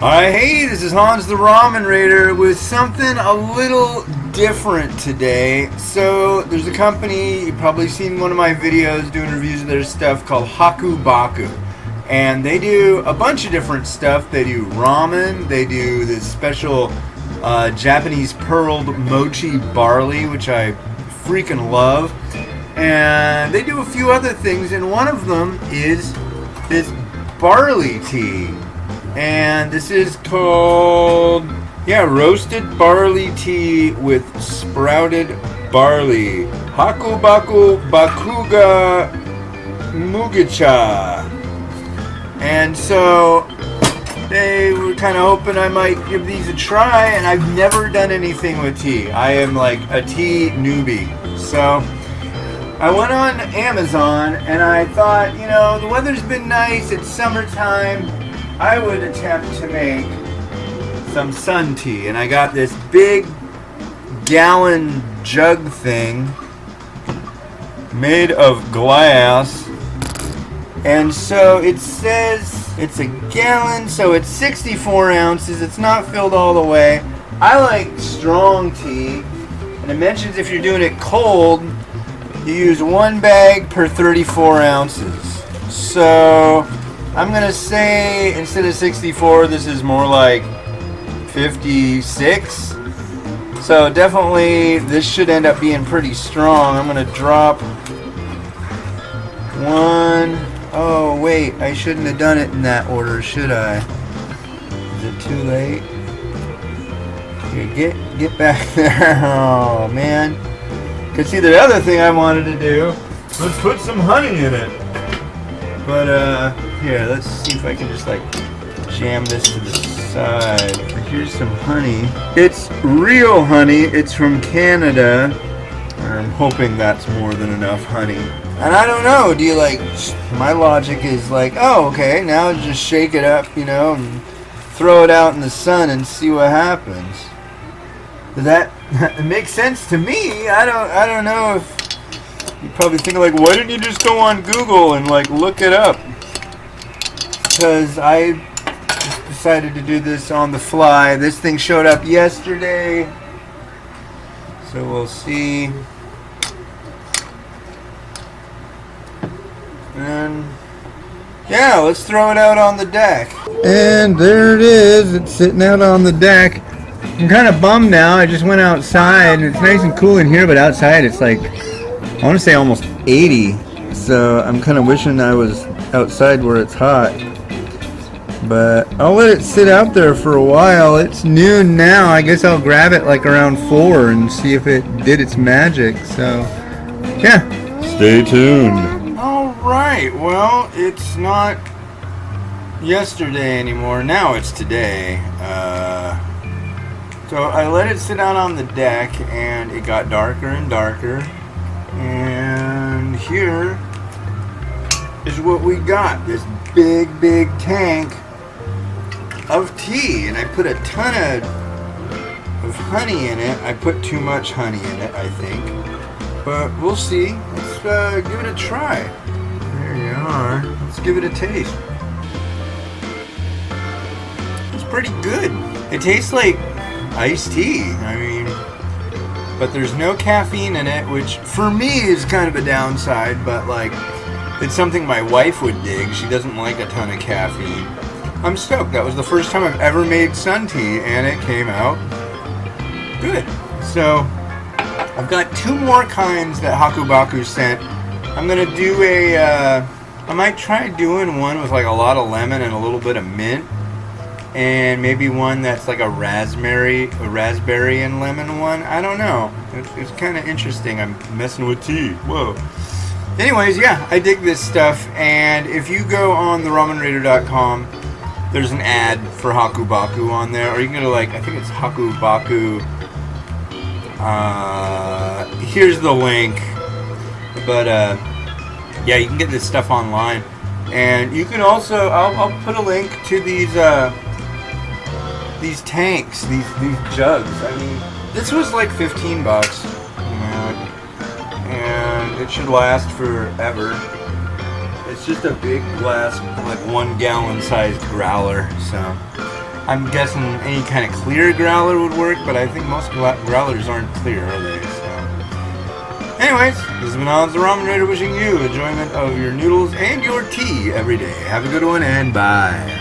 Hi, hey, this is Hans the Ramen Raider with something a little different today. So, there's a company, you've probably seen one of my videos doing reviews of their stuff called Hakubaku. And they do a bunch of different stuff. They do ramen, they do this special Japanese pearled mochi barley, which I freaking love. And they do a few other things, and one of them is this barley tea. And this is called, roasted barley tea with sprouted barley. Hakubaku Bakuga Mugicha. And so they were kind of hoping I might give these a try, and I've never done anything with tea. I am like a tea newbie. So I went on Amazon and I thought, the weather's been nice, it's summertime. I would attempt to make some sun tea, and I got this big gallon jug thing made of glass, and so it says it's a gallon, so it's 64 ounces. It's not filled all the way. I like strong tea, and it mentions if you're doing it cold, you use one bag per 34 ounces. So I'm going to say instead of 64, this is more like 56. So definitely this should end up being pretty strong. I'm going to drop one. Oh, wait, I shouldn't have done it in that order, should I? Is it too late? Here, get back there. Oh, man. Because see, the other thing I wanted to do was put some honey in it. But, here, let's see if I can just, jam this to the side. Here's some honey. It's real honey. It's from Canada. I'm hoping that's more than enough honey. And I don't know, my logic is oh, okay, now just shake it up, and throw it out in the sun and see what happens. Does that makes sense to me? I don't know if you're probably thinking why didn't you just go on Google and look it up? Because I just decided to do this on the fly. This thing showed up yesterday, so we'll see. And let's throw it out on the deck. And there it is. It's sitting out on the deck. I'm kind of bummed now. I just went outside, and it's nice and cool in here, but outside it's I want to say almost 80. So I'm kind of wishing I was outside where it's hot. But I'll let it sit out there for a while. It's noon now. I guess I'll grab it around 4 and see if it did its magic. So, stay tuned. Alright, well, it's not yesterday anymore. Now it's today. So I let it sit out on the deck, and it got darker and darker. And here is what we got. This big tank of tea. And I put a ton of honey in it. I put too much honey in it, I think. But we'll see. Let's give it a try. There you are. Let's give it a taste. It's pretty good. It tastes like iced tea. But there's no caffeine in it, which for me is kind of a downside, but it's something my wife would dig. She doesn't like a ton of caffeine. I'm stoked. That was the first time I've ever made sun tea, and it came out good. So I've got 2 more kinds that Hakubaku sent. I'm going to do I might try doing one with a lot of lemon and a little bit of mint. And maybe one that's a raspberry and lemon one. I don't know. It's kind of interesting. I'm messing with tea. Whoa. Anyways, I dig this stuff. And if you go on theramenraider.com, there's an ad for Hakubaku on there. Or you can go to I think it's Hakubaku. Here's the link. But you can get this stuff online. And you can also, I'll put a link to these tanks, these jugs. This was $15, and it should last forever. It's just a big glass, 1 gallon sized growler. So I'm guessing any kind of clear growler would work, but I think most growlers aren't clear, are they? So. Anyways, this has been Oz the Ramen Raider wishing you enjoyment of your noodles and your tea every day. Have a good one and bye.